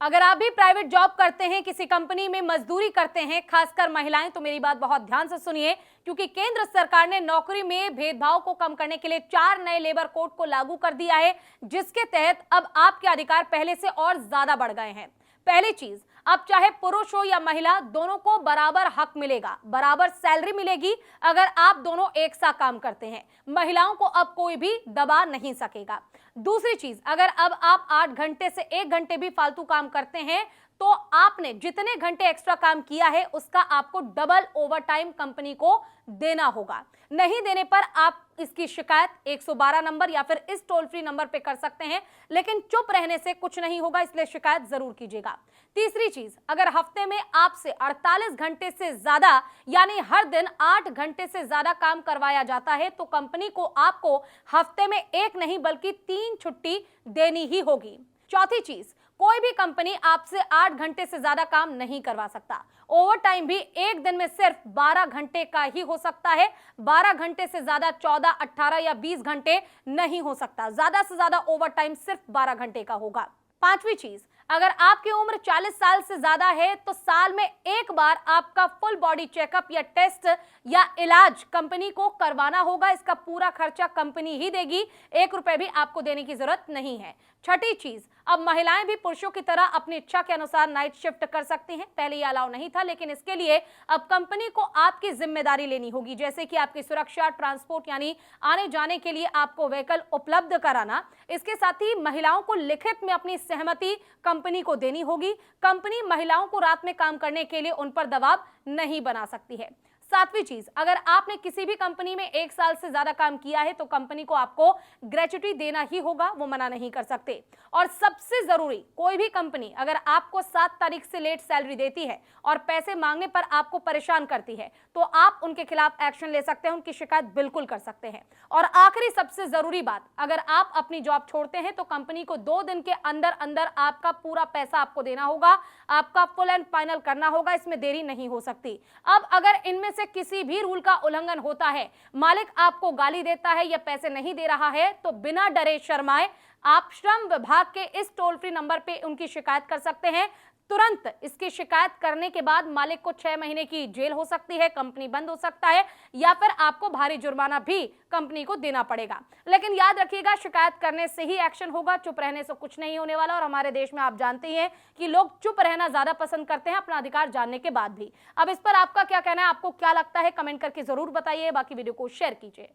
अगर आप भी प्राइवेट जॉब करते हैं, किसी कंपनी में मजदूरी करते हैं, खासकर महिलाएं, तो मेरी बात बहुत ध्यान से सुनिए, क्योंकि केंद्र सरकार ने नौकरी में भेदभाव को कम करने के लिए 4 नए लेबर कोड को लागू कर दिया है, जिसके तहत अब आपके अधिकार पहले से और ज्यादा बढ़ गए हैं। पहली चीज, अब चाहे पुरुष हो या महिला, दोनों को बराबर हक मिलेगा, बराबर सैलरी मिलेगी अगर आप दोनों एक साथ काम करते हैं। महिलाओं को अब कोई भी दबा नहीं सकेगा। दूसरी चीज, अगर अब आप 8 घंटे से 1 घंटे भी फालतू काम करते हैं तो आपने जितने घंटे एक्स्ट्रा काम किया है उसका आपको डबल ओवरटाइम कंपनी को देना होगा। नहीं देने पर आप इसकी शिकायत 112 नंबर या फिर इस टोल फ्री नंबर पे कर सकते हैं, लेकिन चुप रहने से कुछ नहीं होगा, इसलिए शिकायत जरूर कीजिएगा। तीसरी चीज, अगर हफ्ते में आपसे 48 घंटे से ज्यादा यानी हर दिन 8 घंटे से ज्यादा काम करवाया जाता है तो कंपनी को आपको हफ्ते में 1 नहीं बल्कि 3 छुट्टी देनी ही होगी। चौथी चीज, कोई भी कंपनी आपसे 8 घंटे से ज्यादा काम नहीं करवा सकता। ओवर टाइम भी एक दिन में सिर्फ 12 घंटे का ही हो सकता है। 12 घंटे से ज्यादा 14, 18 या 20 घंटे नहीं हो सकता। ज्यादा से ज्यादा ओवर टाइम सिर्फ 12 घंटे का होगा। पांचवी चीज, अगर आपकी उम्र 40 साल से ज्यादा है तो साल में एक बार आपका फुल बॉडी चेकअप या टेस्ट या इलाज कंपनी को करवाना होगा। इसका पूरा खर्चा कंपनी ही देगी, 1 रुपए भी आपको देने की जरूरत नहीं है। छठी चीज, अब महिलाएं भी पुरुषों की तरह अपनी इच्छा के अनुसार नाइट शिफ्ट कर सकती हैं। पहले ये अलाउ नहीं था, लेकिन इसके लिए अब कंपनी को आपकी जिम्मेदारी लेनी होगी, जैसे कि आपकी सुरक्षा, ट्रांसपोर्ट यानी आने जाने के लिए आपको व्हीकल उपलब्ध कराना। इसके साथ ही महिलाओं को लिखित में अपनी सहमति कंपनी को देनी होगी। कंपनी महिलाओं को रात में काम करने के लिए उन पर दबाव नहीं बना सकती है। सातवीं चीज, अगर आपने किसी भी कंपनी में 1 साल से ज्यादा काम किया है तो कंपनी को आपको ग्रेच्युटी देना ही होगा, वो मना नहीं कर सकते। और सबसे जरूरी, कोई भी कंपनी अगर आपको 7 तारीख से लेट सैलरी देती है और पैसे मांगने पर आपको परेशान करती है तो आप उनके खिलाफ एक्शन ले सकते हैं, उनकी शिकायत बिल्कुल कर सकते हैं। और आखिरी सबसे जरूरी बात, अगर आप अपनी जॉब छोड़ते हैं तो कंपनी को 2 दिन के अंदर अंदर आपका पूरा पैसा आपको देना होगा, आपका फुल एंड फाइनल करना होगा, इसमें देरी नहीं हो सकती। अब अगर इनमें से किसी भी रूल का उल्लंघन होता है, मालिक आपको गाली देता है या पैसे नहीं दे रहा है, तो बिना डरे शर्माए आप श्रम विभाग के इस टोल फ्री नंबर पे उनकी शिकायत कर सकते हैं। तुरंत इसकी शिकायत करने के बाद मालिक को 6 महीने की जेल हो सकती है, कंपनी बंद हो सकता है या फिर आपको भारी जुर्माना भी कंपनी को देना पड़ेगा। लेकिन याद रखिएगा, शिकायत करने से ही एक्शन होगा, चुप रहने से कुछ नहीं होने वाला। और हमारे देश में आप जानते ही हैं कि लोग चुप रहना ज्यादा पसंद करते हैं अपना अधिकार जानने के बाद भी। अब इस पर आपका क्या कहना है, आपको क्या लगता है, कमेंट करके जरूर बताइए। बाकी वीडियो को शेयर कीजिए।